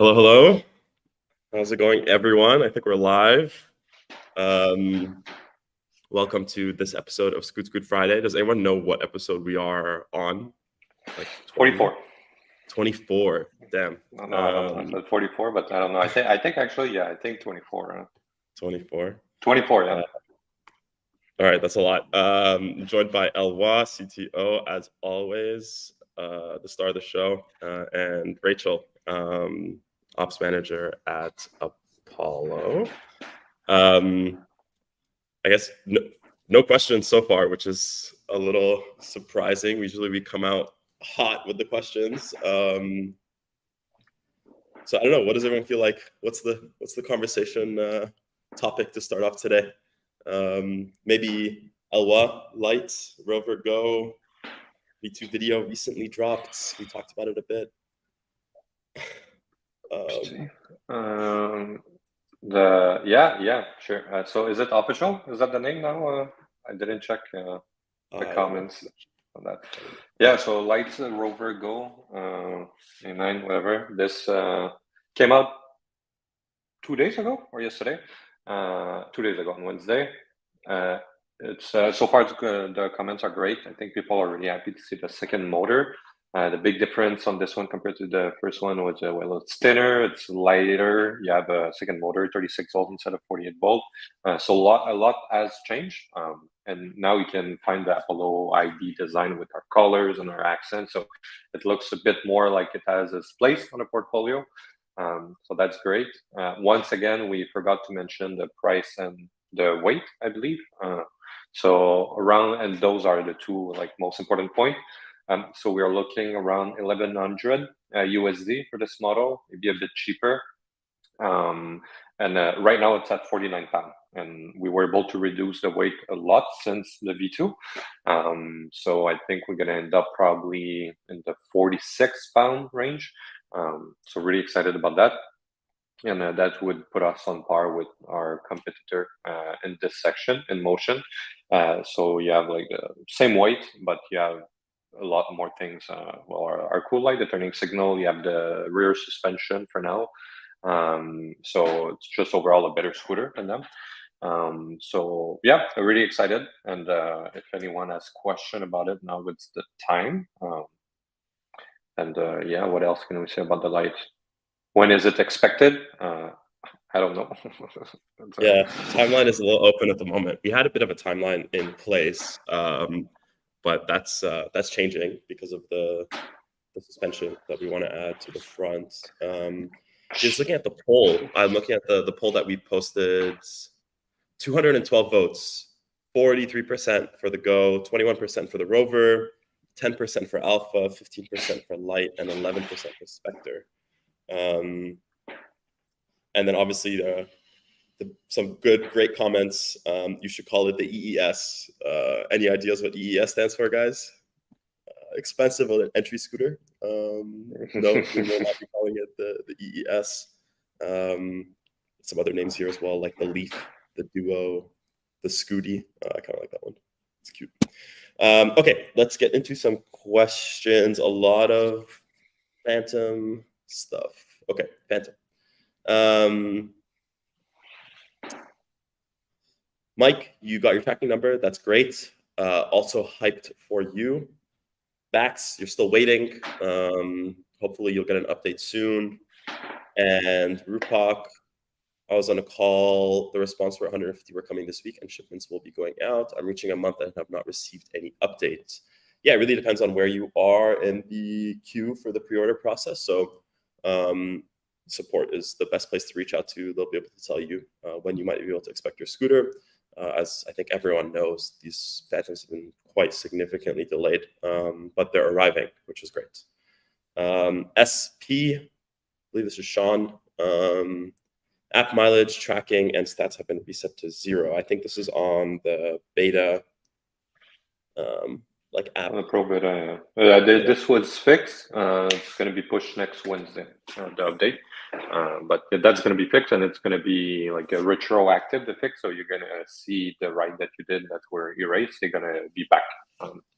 Hello, hello. How's it going, everyone? I think we're live. Welcome to this episode of Scoot Scoot Friday. Does anyone know what episode we are on? Like 44. 24. Damn. No, I don't know. I said 44, but I don't know. I think actually, I think 24. 24. 24, yeah. All right, that's a lot. Joined by Eloi, CTO, as always, the star of the show, and Rachel, ops manager at Apollo. I guess no questions so far, which is a little surprising. Usually we come out hot with the questions. So I don't know. What does everyone feel like? What's the conversation topic to start off today? Maybe Eloi, Light, Rover Go, V2 video recently dropped. We talked about it a bit. Yeah, sure. So is it official? Is that the name now? I didn't check the comments on that. Yeah, so Light Rover Go A9, whatever. This came out 2 days ago or yesterday. 2 days ago on Wednesday. It's so far the comments are great. I think people are really happy to see the second motor. The big difference on this one compared to the first one was well, it's thinner, it's lighter. You have a second motor, 36 volts instead of 48 volt. So a lot has changed. And now we can find the Apollo ID design with our colors and our accents. So it looks a bit more like it has its place on the portfolio. So that's great. Once again, we forgot to mention the price and the weight, I believe. So around, and those are the two most important points. So we are looking around 1100 USD for this model, maybe a bit cheaper. And right now it's at 49 pounds, and we were able to reduce the weight a lot since the V2. So I think we're gonna end up probably in the 46 pound range. So really excited about that. And that would put us on par with our competitor in this section in motion. So you have like the same weight, but you have a lot more things. Our cool light, the turning signal, you have the rear suspension for now. So it's just overall a better scooter than them. So yeah, I'm really excited. And if anyone has question about it, now it's the time. Yeah, what else can we say about the light? When is it expected? I don't know. Yeah, timeline is a little open at the moment. We had a bit of a timeline in place, but that's changing because of the suspension that we want to add to the front. Just looking at the poll, I'm looking at the poll that we posted. 212 votes, 43% for the Go, 21% for the Rover, 10% for Alpha, 15% for Light, and 11% for Spectre. And then obviously some great comments. You should call it the EES. Any ideas what EES stands for, guys? Expensive or an entry scooter? No, we will not be calling it the EES. Some other names here as well, like the Leaf, the Duo, the Scooty. I kind of like that one. It's cute. Okay, let's get into some questions. A lot of Phantom stuff. Okay, Phantom. Mike, you got your tracking number. That's great. Also hyped for you. Bax, you're still waiting. Hopefully you'll get an update soon. And Rupak, I was on a call. The response for 150 were coming this week, and shipments will be going out. I'm reaching a month and have not received any updates. Yeah, it really depends on where you are in the queue for the pre-order process. So support is the best place to reach out to. They'll be able to tell you when you might be able to expect your scooter. As I think everyone knows, these Phantoms have been quite significantly delayed, but they're arriving, which is great. SP, I believe this is Sean. App mileage, tracking, and stats have been reset to 0. I think this is on the beta, app. On the Pro beta, this was fixed. It's going to be pushed next Wednesday, the update. But that's going to be fixed, and it's going to be like a retroactive the fix. So you're going to see the write that you did that were erased. They're going to be back.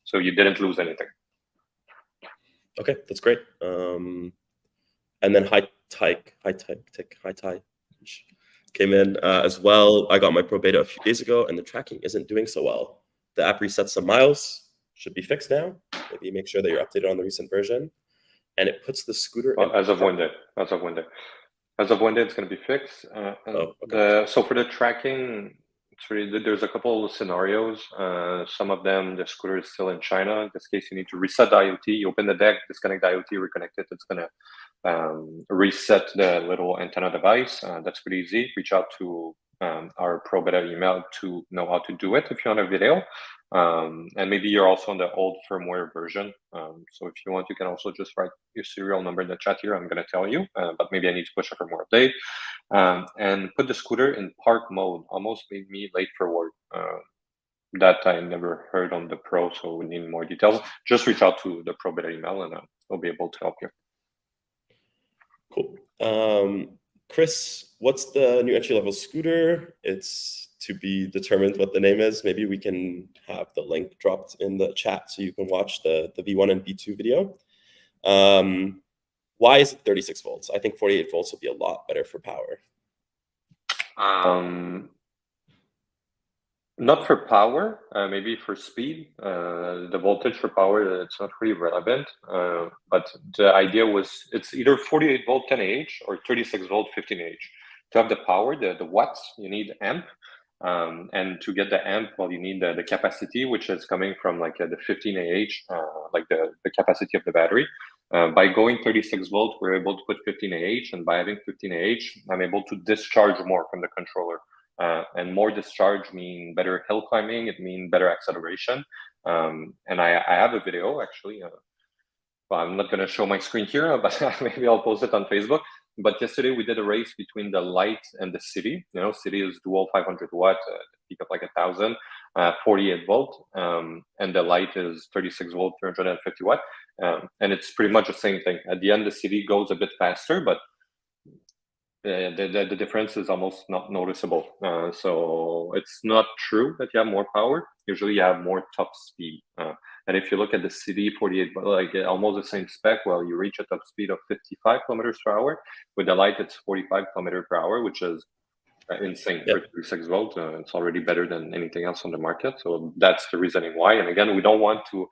So you didn't lose anything. Okay, that's great. And then High came in as well. I got my Pro Beta a few days ago, and the tracking isn't doing so well. The app resets some miles, should be fixed now. Maybe make sure that you're updated on the recent version. And it puts the scooter as of Wednesday. As of Wednesday, it's going to be fixed. So for the tracking, there's a couple of scenarios. Some of them, the scooter is still in China. In this case, you need to reset the IoT. You open the deck, disconnect the IoT, reconnect it. It's going to reset the little antenna device. That's pretty easy. Reach out to our Pro Beta email to know how to do it if you want a video. And maybe you're also on the old firmware version. So if you want, you can also just write your serial number in the chat here. I'm going to tell you, but maybe I need to push a firmware update. And put the scooter in park mode. Almost made me late for work. That I never heard on the Pro, so we need more details. Just reach out to the Pro Beta email, and we'll be able to help you. Cool. Chris, what's the new entry-level scooter? It's to be determined what the name is. Maybe we can have the link dropped in the chat so you can watch the V1 and V2 video. Why is it 36 volts? I think 48 volts would be a lot better for power. Not for power, maybe for speed. The voltage for power, it's not really relevant. But the idea was it's either 48 volt 10Ah or 36 volt 15Ah. To have the power, the watts, you need amp. And to get the amp, well, you need the capacity, which is coming from like the 15Ah, like the capacity of the battery. By going 36 volt, we're able to put 15Ah, and by having 15Ah, I'm able to discharge more from the controller. And more discharge mean better hill climbing. It means better acceleration. And I have a video actually. Well, I'm not going to show my screen here, but maybe I'll post it on Facebook. But yesterday we did a race between the light and the city. You know, city is dual 500 watt, peak of like 1,000, 48 volt, and the light is 36 volt, 350 watt. And it's pretty much the same thing. At the end, the city goes a bit faster, but the difference is almost not noticeable. So it's not true that you have more power. Usually you have more top speed. And if you look at the city 48, like almost the same spec, well, you reach a top speed of 55 kilometers per hour. With the light, it's 45 kilometers per hour, which is insane for 36 volt. It's already better than anything else on the market. So that's the reasoning why. And again, we don't want to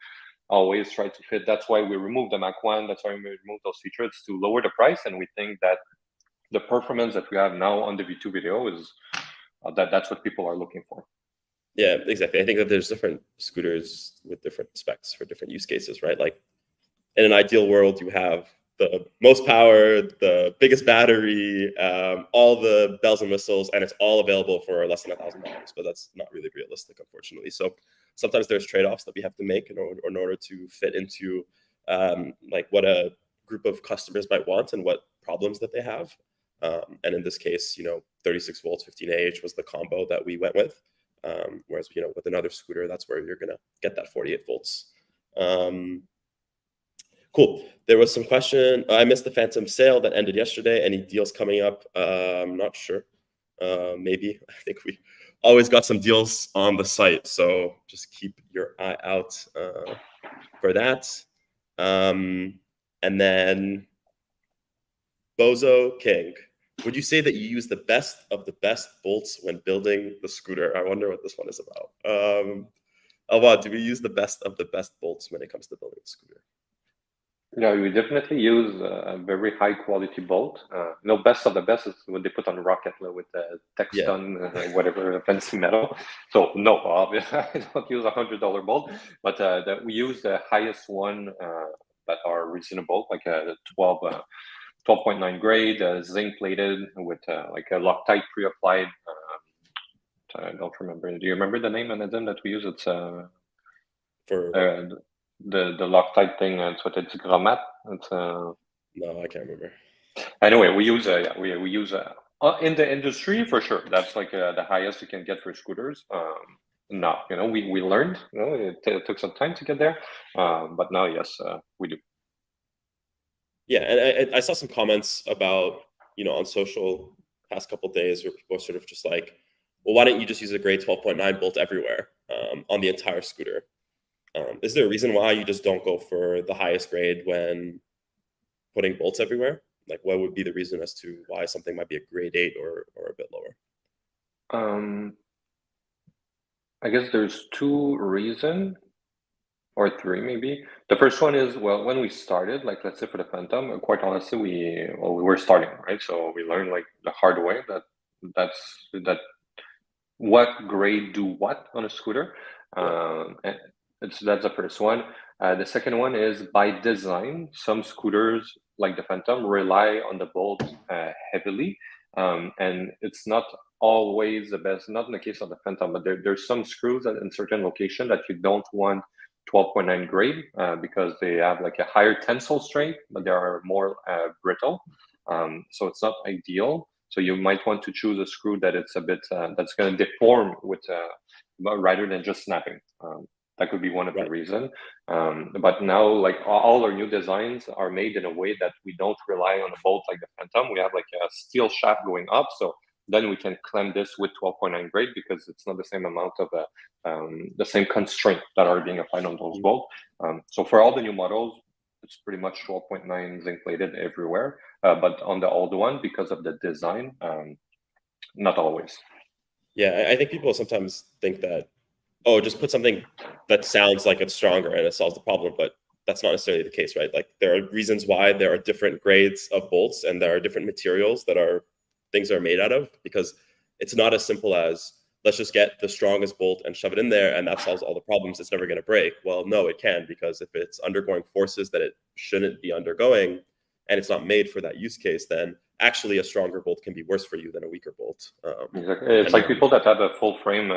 always try to fit. That's why we removed the Mach 1. That's why we removed those features to lower the price. And we think that the performance that we have now on the V2 video is that's what people are looking for. Yeah, exactly. I think that there's different scooters with different specs for different use cases, right? Like in an ideal world, you have the most power, the biggest battery, all the bells and whistles, and it's all available for less than $1,000. But that's not really realistic, unfortunately. So sometimes there's trade-offs that we have to make in order to fit into like what a group of customers might want and what problems that they have. And in this case, 36 volts, 15Ah was the combo that we went with. Whereas, with another scooter, that's where you're going to get that 48 volts. Cool. There was some question. I missed the Phantom sale that ended yesterday. Any deals coming up? I'm not sure. Maybe. I think we always got some deals on the site. So just keep your eye out for that. And then Bozo King. Would you say that you use the best of the best bolts when building the scooter? I wonder what this one is about. Awad, do we use the best of the best bolts when it comes to building a scooter? Yeah, we definitely use a very high quality bolt. Best of the best is what they put on Rocket with the Texton, whatever fancy metal. So no, obviously I don't use $100 bolt, but that we use the highest one that are reasonable, like a 12.9 grade, zinc plated with like a Loctite pre-applied. I don't remember. Do you remember the name and that we use? It's for the Loctite thing. It's what it's Grommat. It's no, I can't remember. Anyway, we use we use in the industry for sure. That's like the highest you can get for scooters. Now we learned. It took some time to get there, but now yes, we do. Yeah, and I saw some comments about, on social past couple of days where people are sort of just like, well, why don't you just use a grade 12.9 bolt everywhere on the entire scooter? Is there a reason why you just don't go for the highest grade when putting bolts everywhere? Like, what would be the reason as to why something might be a grade 8 or a bit lower? I guess there's two reasons, or three maybe. The first one is, well, when we started, like let's say for the Phantom, quite honestly, we were starting, right? So we learned like the hard way that what grade do what on a scooter. And that's the first one. The second one is by design, some scooters like the Phantom rely on the bolt heavily, and it's not always the best. Not in the case of the Phantom, but there's some screws in certain location that you don't want 12.9 grade because they have like a higher tensile strength, but they are more brittle. So it's not ideal. So you might want to choose a screw that it's a bit that's going to deform with rather than just snapping. That could be one of the reasons. But now, like all our new designs are made in a way that we don't rely on a bolt like the Phantom. We have like a steel shaft going up, so then we can clamp this with 12.9 grade because it's not the same amount of the same constraint that are being applied on those bolts. So for all the new models, it's pretty much 12.9 zinc plated everywhere. But on the old one, because of the design, not always. Yeah, I think people sometimes think that, oh, just put something that sounds like it's stronger and it solves the problem, but that's not necessarily the case, right? Like there are reasons why there are different grades of bolts and there are different materials that things are made out of, because it's not as simple as let's just get the strongest bolt and shove it in there and that solves all the problems. It's never going to break. Well, no, it can, because if it's undergoing forces that it shouldn't be undergoing and it's not made for that use case, then actually a stronger bolt can be worse for you than a weaker bolt. Exactly. It's like people that have a full frame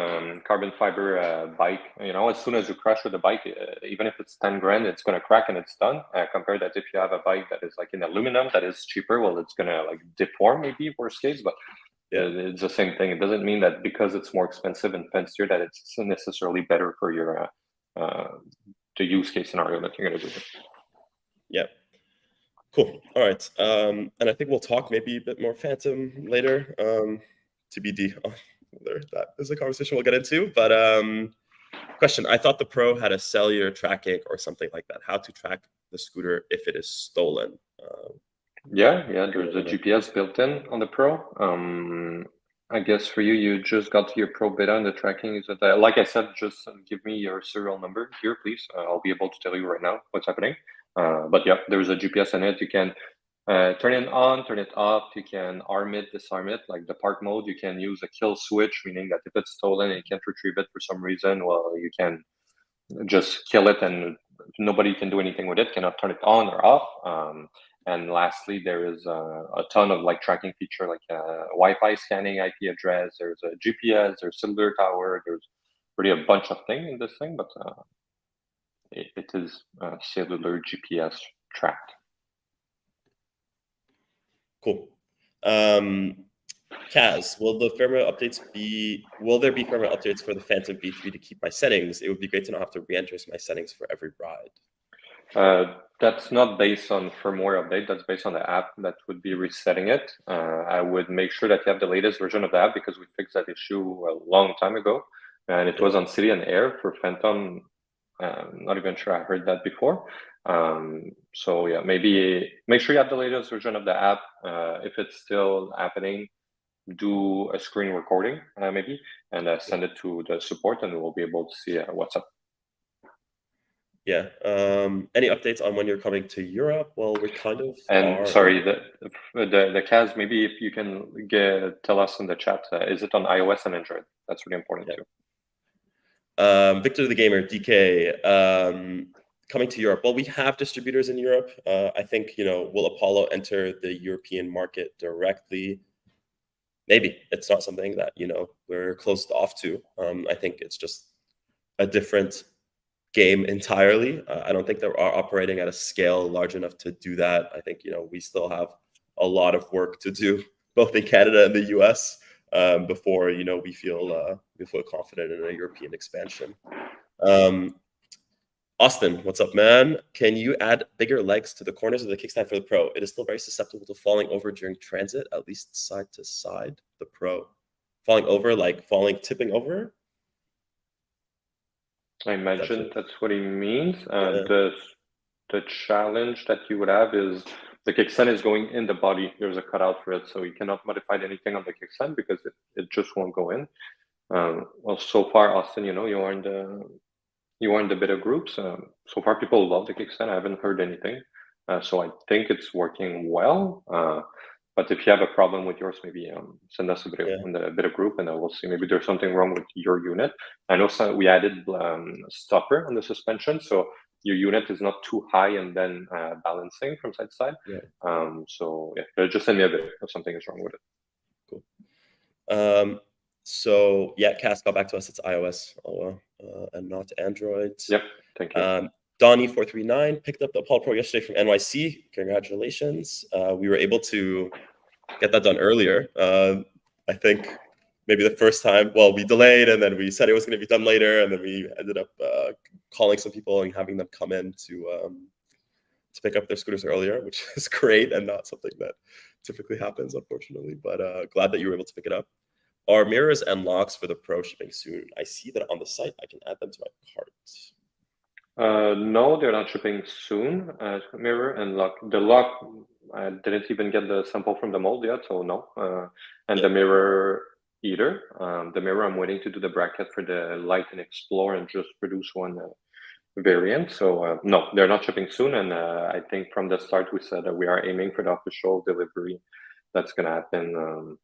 carbon fiber bike. You know, as soon as you crash with the bike, even if it's 10 grand, it's going to crack and it's done. Compared that if you have a bike that is like in aluminum that is cheaper, well, it's going to like deform maybe worst case, but it's the same thing. It doesn't mean that because it's more expensive and fancier that it's necessarily better for your the use case scenario that you're going to do. Yeah. Cool. All right. And I think we'll talk maybe a bit more Phantom later. TBD on whether that is a conversation we'll get into. But question: I thought the Pro had a cellular tracking or something like that. How to track the scooter if it is stolen? Yeah. There's a GPS built in on the Pro. I guess for you, you just got your Pro beta and the tracking is that, like I said, just give me your serial number here, please. I'll be able to tell you right now what's happening. But yeah, there's a GPS in it. You can turn it on, turn it off. You can arm it, disarm it, like the park mode. You can use a kill switch, meaning that if it's stolen and you can't retrieve it for some reason, well, you can just kill it and nobody can do anything with it, cannot turn it on or off. And lastly, there is a ton of like tracking feature, like Wi-Fi scanning, IP address. There's a GPS, there's cellular tower. There's really a bunch of things in this thing, but it is cellular GPS tracked. Cool. Kaz, will there be firmware updates for the Phantom V3 to keep my settings? It would be great to not have to re-enter my settings for every ride. That's not based on firmware update. That's based on the app that would be resetting it. I would make sure that you have the latest version of the app because we fixed that issue a long time ago. And it was on City and Air for Phantom. Not even sure I heard that before. So yeah, maybe make sure you have the latest version of the app. If it's still happening, do a screen recording maybe and send it to the support and we'll be able to see what's up. Yeah. Any updates on when you're coming to Europe? Well, we kind of sorry, the Kaz, maybe if you can tell us in the chat, is it on iOS and Android? That's really important too. Victor the Gamer, DK, coming to Europe. Well, we have distributors in Europe. I think, will Apollo enter the European market directly? Maybe. It's not something that, we're closed off to. I think it's just a different game entirely. I don't think they are operating at a scale large enough to do that. I think, we still have a lot of work to do, both in Canada and the US, before, we feel confident in a European expansion. Austin, what's up, man? Can you add bigger legs to the corners of the kickstand for the Pro? It is still very susceptible to falling over during transit, at least side to side. The Pro falling over, like tipping over. I imagine that's what he means. The challenge that you would have is the kickstand is going in the body. There's a cutout for it, so you cannot modify anything on the kickstand because it just won't go in. Well, so far, Austin, you are in the beta groups. So far, people love the kickstand. I haven't heard anything, so I think it's working well. But if you have a problem with yours, maybe send us a video in the beta group, and we'll see. Maybe there's something wrong with your unit. I know we added stopper on the suspension, so your unit is not too high and then balancing from side to side. So yeah, just send me a video if something is wrong with it. Cool. So yeah, Cass got back to us. It's iOS and not Android. Yep. Thank you. Donnie439 picked up the Apollo Pro yesterday from NYC. Congratulations. We were able to get that done earlier. I think maybe the first time, well, we delayed and then we said it was going to be done later. And then we ended up calling some people and having them come in to pick up their scooters earlier, which is great and not something that typically happens, unfortunately. But glad that you were able to pick it up. Are mirrors and locks for the Pro shipping soon? I see that on the site. I can add them to my cart. No, they're not shipping soon. Mirror and lock. The lock, I didn't even get the sample from the mold yet, so no. And the mirror either. The mirror, I'm waiting to do the bracket for the Light and Explore and just produce one variant. So no, they're not shipping soon. And I think from the start we said that we are aiming for the official delivery that's going to happen.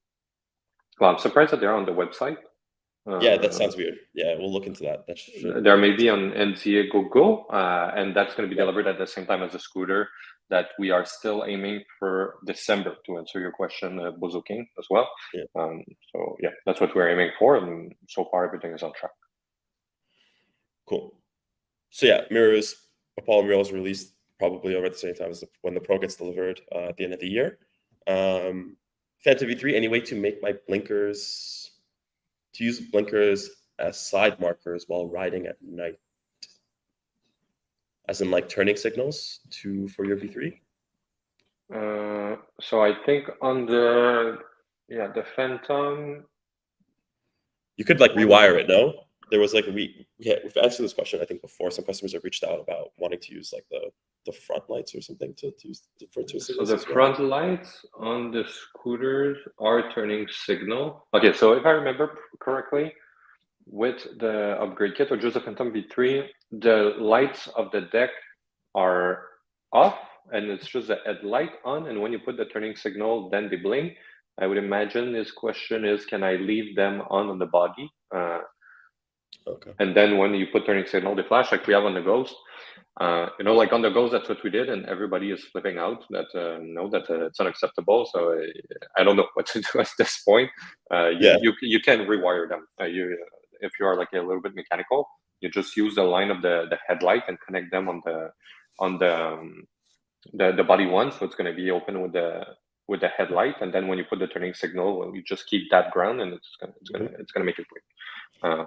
Well, I'm surprised that they're on the website. Yeah, that sounds weird. Yeah, we'll look into that. There may be on Indiegogo, and that's going to be delivered at the same time as the scooter that we are still aiming for December, to answer your question, Bozo King, as well. So yeah, that's what we're aiming for, and so far everything is on track. Cool. So yeah, mirrors, Apollo Mirror was released probably over at the same time as when the Pro gets delivered at the end of the year. Phantom V3, any way to make my blinkers, to use blinkers as side markers while riding at night? As in like turning signals for your V3? So I think on the Phantom, you could like rewire it, no? There was like we've answered this question I think before. Some customers have reached out about wanting to use like the front lights or something to use for turn signals. So the front lights on the scooters are turning signal. Okay, so if I remember correctly, with the upgrade kit or just the Phantom V3, the lights of the deck are off and it's just the headlight on. And when you put the turning signal, then they blink. I would imagine his question is, can I leave them on the body? Okay. And then when you put turning signal, they flash like we have on the Ghost. Like on the Ghost, that's what we did, and everybody is flipping out that it's unacceptable. So I don't know what to do at this point. You can rewire them. If you are like a little bit mechanical, you just use the line of the headlight and connect them on the body one, so it's going to be open with the headlight, and then when you put the turning signal, you just keep that ground, and it's gonna make it blink.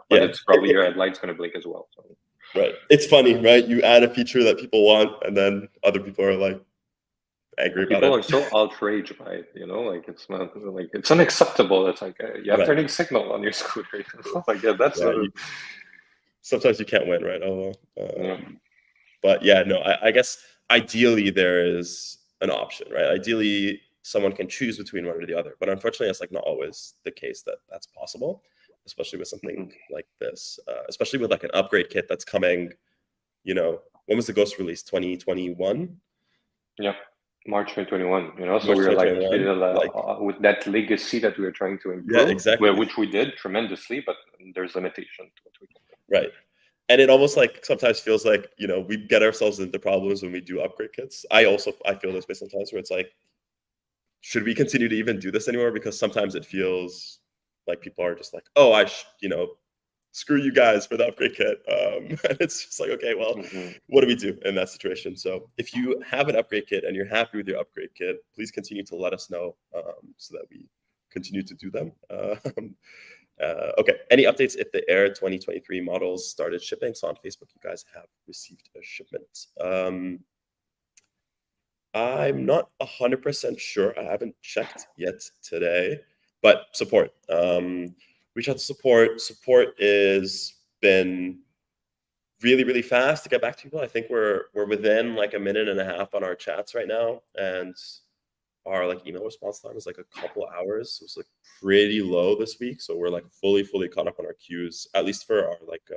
But it's probably your headlight's going to blink as well. So. Right. It's funny, right? You add a feature that people want, and then other people are like angry about it. People are so outraged by it, like it's not like it's unacceptable. It's like you have turning signal on your scooter. Like that's sometimes you can't win, right? But yeah, no, I guess ideally there is an option, right? Ideally someone can choose between one or the other, but unfortunately that's like not always the case that's possible, especially with something like this, especially with like an upgrade kit that's coming, when was the Ghost release? 2021? Yeah, March 2021, so we were with that legacy that we were trying to improve, exactly. Which we did tremendously, but there's limitation to what we can do. Right. And it almost like sometimes feels like, we get ourselves into problems when we do upgrade kits. I feel this way sometimes where it's like, should we continue to even do this anymore? Because sometimes it feels like people are just like, oh, screw you guys for the upgrade kit. And it's just like, okay, well, what do we do in that situation? So if you have an upgrade kit and you're happy with your upgrade kit, please continue to let us know so that we continue to do them. Okay, any updates if the Air 2023 models started shipping? So on Facebook, you guys have received a shipment. I'm not 100% sure. I haven't checked yet today, but support. Reach out to support. Support is been really, really fast to get back to people. I think we're within like a minute and a half on our chats right now, and our like email response time is like a couple hours. So it's like pretty low this week. So we're like fully caught up on our queues, at least for our like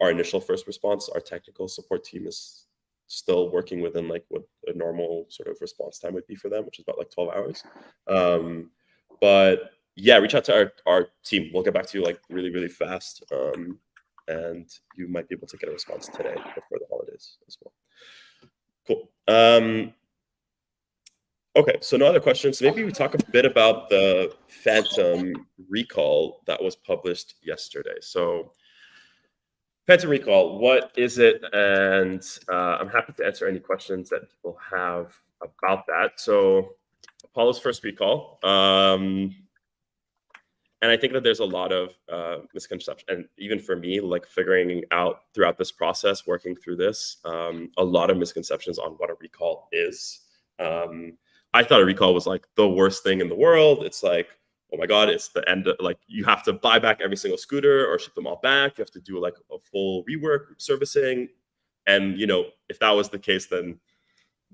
our initial first response. Our technical support team is still working within like what a normal sort of response time would be for them, which is about like 12 hours. But yeah, reach out to our team. We'll get back to you like really fast. And you might be able to get a response today before the holidays as well. Cool. Okay, so no other questions. Maybe we talk a bit about the Phantom recall that was published yesterday. So Phantom recall, what is it? And I'm happy to answer any questions that people have about that. So Apollo's first recall. And I think that there's a lot of misconception, and even for me, like figuring out throughout this process, working through this, a lot of misconceptions on what a recall is. I thought a recall was like the worst thing in the world. It's like, oh my God, it's the end of, like, you have to buy back every single scooter or ship them all back. You have to do like a full rework, servicing. And, you know, if that was the case, then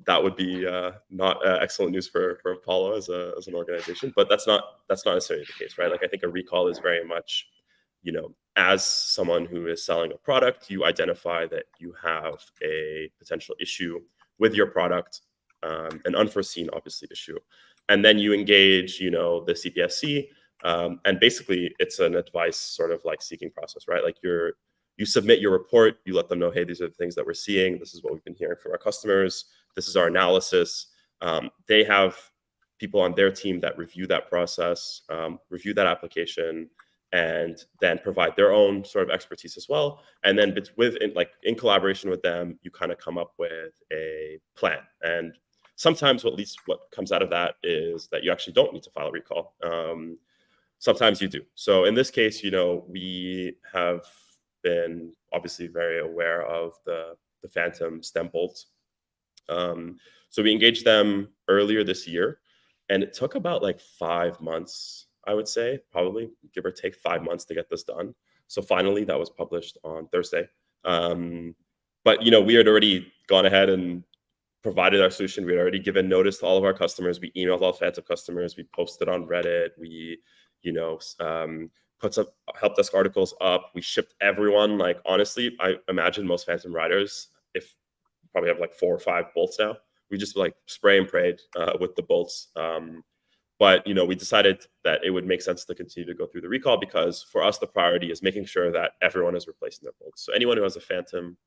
that would be not excellent news for Apollo as an organization. But that's not necessarily the case, right? Like, I think a recall is very much, you know, as someone who is selling a product, you identify that you have a potential issue with your product, an unforeseen, obviously, issue. And then you engage, you know, the CPSC, and basically it's an advice sort of like seeking process, right? Like you submit your report, you let them know, hey, these are the things that we're seeing. This is what we've been hearing from our customers. This is our analysis. They have people on their team that review that process, review that application, and then provide their own sort of expertise as well. And then in collaboration with them, you kind of come up with a plan. And sometimes at least what comes out of that is that you actually don't need to file a recall. Sometimes you do. So in this case, you know, we have been obviously very aware of the Phantom stem bolt. So we engaged them earlier this year, and it took about like 5 months, I would say, probably give or take 5 months to get this done. So finally, that was published on Thursday. But, you know, we had already gone ahead and provided our solution. We had already given notice to all of our customers. We emailed all Phantom customers. We posted on Reddit. We, you know, put some help desk articles up. We shipped everyone. Like, honestly, I imagine most Phantom riders, if probably have like 4 or 5 bolts now. We just like spray and prayed with the bolts. But, you know, we decided that it would make sense to continue to go through the recall, because for us, the priority is making sure that everyone is replacing their bolts. So anyone who has a Phantom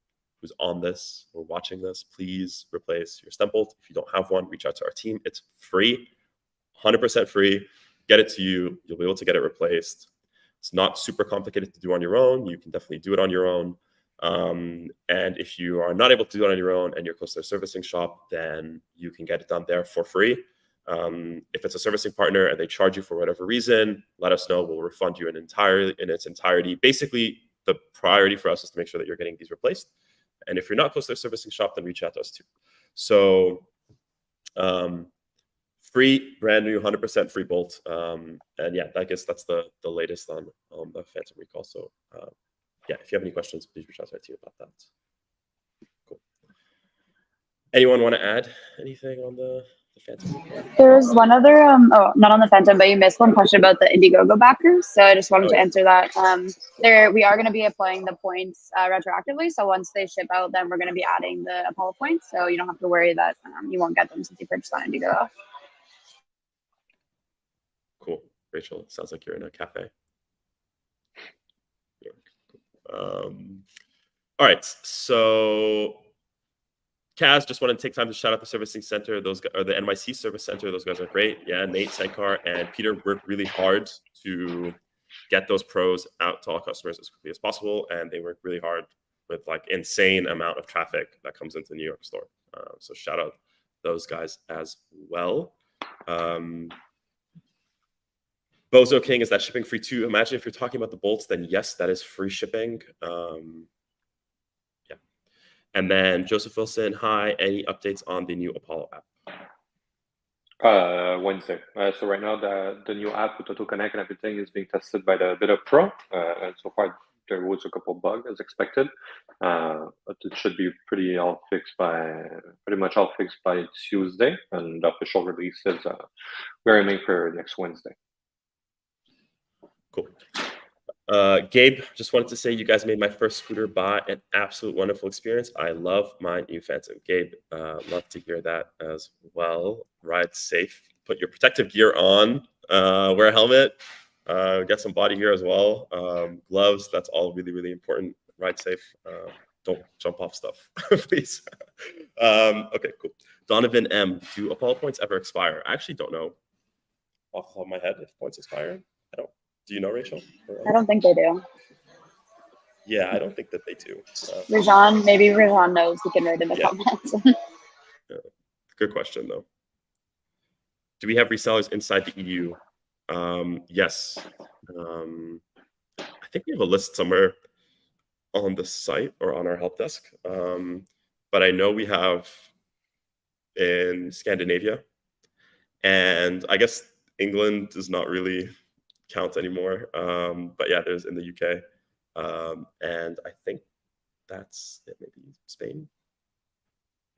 who's on this or watching this, please replace your stem bolt. If you don't have one, reach out to our team. It's free, 100% free. Get it to you. You'll be able to get it replaced. It's not super complicated to do on your own. You can definitely do it on your own. And if you are not able to do it on your own and you're close to a servicing shop, then you can get it done there for free. If it's a servicing partner and they charge you for whatever reason, let us know. We'll refund you in its entirety. Basically, the priority for us is to make sure that you're getting these replaced. And if you're not close to a servicing shop, then reach out to us too. So free, brand new, 100% free bolt. And yeah, I guess that's the latest on the Phantom recall. So yeah, if you have any questions, please reach out to our team about that. Cool. Anyone want to add anything on the Phantom recall? There's one other, not on the Phantom, but you missed one question about the Indiegogo backers. So I just wanted to answer that. We are going to be applying the points retroactively. So once they ship out, then we're going to be adding the Apollo points. So you don't have to worry that you won't get them since you purchased on Indiegogo. Cool. Rachel, it sounds like you're in a cafe. All right. So Kaz, just want to take time to shout out the servicing center. Those guys, or the NYC service center. Those guys are great. Yeah, Nate, Senkar, and Peter worked really hard to get those pros out to all customers as quickly as possible, and they work really hard with like insane amount of traffic that comes into the New York store. So shout out those guys as well. Bozo King, is that shipping free too? Imagine if you're talking about the bolts, then yes, that is free shipping. Yeah. And then Joseph Wilson, hi, any updates on the new Apollo app? Wednesday. So right now the new app with AutoConnect and everything is being tested by the Beta Pro. And so far there was a couple bugs as expected, but it should be pretty much all fixed by Tuesday, and the official release is we're aiming for next Wednesday. Cool. Gabe, just wanted to say you guys made my first scooter buy an absolute wonderful experience. I love my new Phantom. Gabe, love to hear that as well. Ride safe. Put your protective gear on. Wear a helmet. Get some body gear as well. Gloves. That's all really, really important. Ride safe. Don't jump off stuff, please. Okay, cool. Donovan M. Do Apollo points ever expire? I actually don't know off the top of my head if points expire. I don't. Do you know, Rachel? I don't think they do. Yeah, I don't think that they do. Rajan, maybe Rajan knows. He can write in the comments. Yeah. Good question, though. Do we have resellers inside the EU? Yes. I think we have a list somewhere on the site or on our help desk. But I know we have in Scandinavia. And I guess England does not really count anymore. But yeah, there's in the UK. And I think that's it, maybe Spain.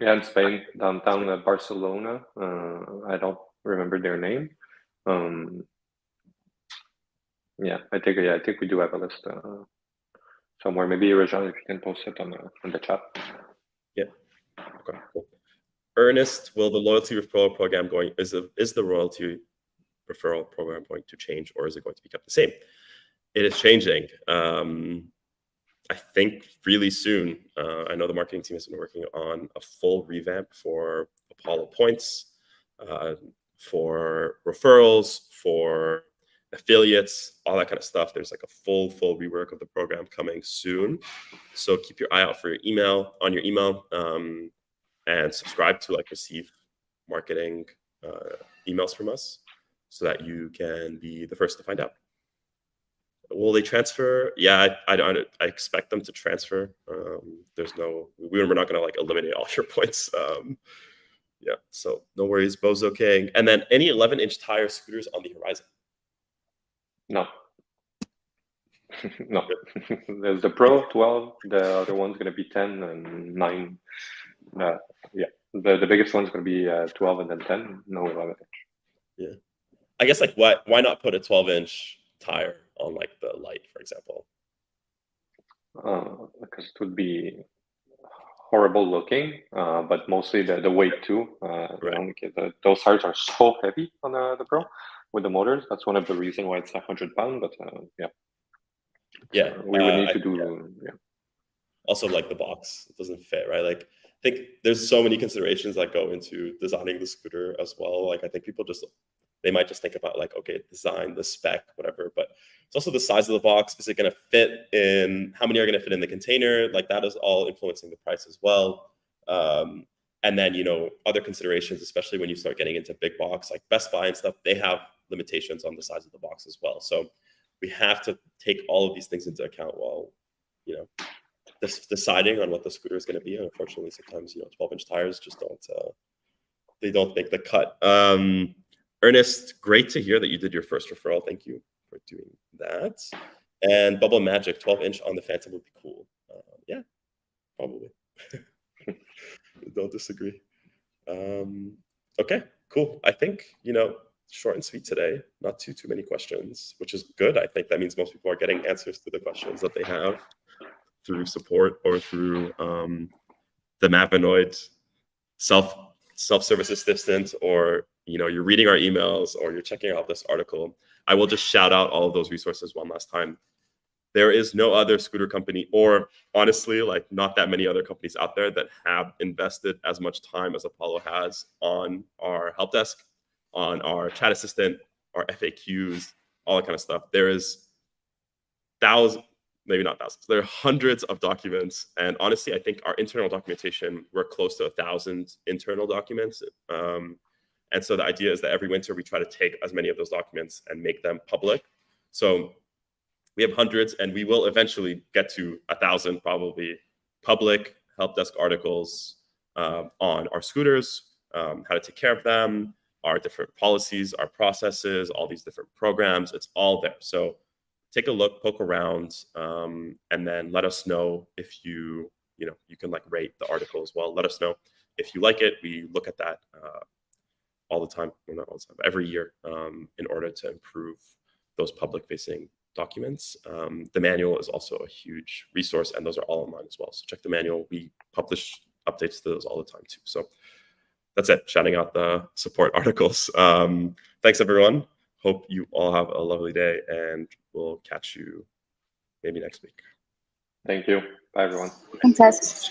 Yeah, in Spain, downtown Barcelona. I don't remember their name. Yeah, I think we do have a list somewhere. Maybe Rajan, if you can post it on the chat. Yeah. Okay. Cool. Ernest, will the loyalty referral program is the royalty referral program going to change, or is it going to be kept the same? It is changing. I think really soon. I know the marketing team has been working on a full revamp for Apollo points, for referrals, for affiliates, all that kind of stuff. There's like a full rework of the program coming soon. So keep your eye out for on your email, and subscribe to receive marketing emails from us so that you can be the first to find out. Will they transfer? Yeah, I expect them to transfer. We're not going to eliminate all your points. Yeah, so no worries, Bozo King. And then any 11-inch tire scooters on the horizon? No. No. There's the Pro 12. The other one's going to be 10 and 9. Yeah, the biggest one's going to be 12 and then 10. No 11-inch. Yeah, I guess why not put a 12-inch tire on the Light, for example? Because it would be horrible looking, but mostly the weight too. Right. Those tires are so heavy on the Pro with the motors. That's one of the reasons why it's 100 pounds. But yeah, we would need to do. Yeah. Also, the box, it doesn't fit, right? I think there's so many considerations that go into designing the scooter as well. I think people they might just think about okay, design, the spec, whatever, but it's also the size of the box. Is it going to fit in? How many are going to fit in the container? That is all influencing the price as well. And then, other considerations, especially when you start getting into big box, like Best Buy and stuff, they have limitations on the size of the box as well. So we have to take all of these things into account while, deciding on what the scooter is going to be. And unfortunately, sometimes, 12-inch tires just don't make the cut. Ernest, great to hear that you did your first referral. Thank you for doing that. And Bubble Magic, 12-inch on the Phantom would be cool. Yeah, probably. Don't disagree. Okay, cool. I think, short and sweet today. Not too many questions, which is good. I think that means most people are getting answers to the questions that they have through support or through the Mapanoid self-service assistant, or you're reading our emails, or you're checking out this article. I will just shout out all of those resources one last time. There is no other scooter company, or honestly, not that many other companies out there that have invested as much time as Apollo has on our help desk, on our chat assistant, our FAQs, all that kind of stuff. There is thousands, maybe not thousands, there are hundreds of documents. And honestly, I think our internal documentation, we're close to 1,000 internal documents. And so the idea is that every winter we try to take as many of those documents and make them public. So we have hundreds, and we will eventually get to 1,000 probably public help desk articles on our scooters, how to take care of them, our different policies, our processes, all these different programs. It's all there. So take a look, poke around, and then let us know if you can like rate the article as well. Let us know if you like it. We look at that all the time, well, not all the time, but every year, in order to improve those public-facing documents. The manual is also a huge resource, and those are all online as well. So check the manual. We publish updates to those all the time too. So that's it. Shouting out the support articles. Thanks everyone. Hope you all have a lovely day, and we'll catch you maybe next week. Thank you. Bye everyone. Thanks, guys.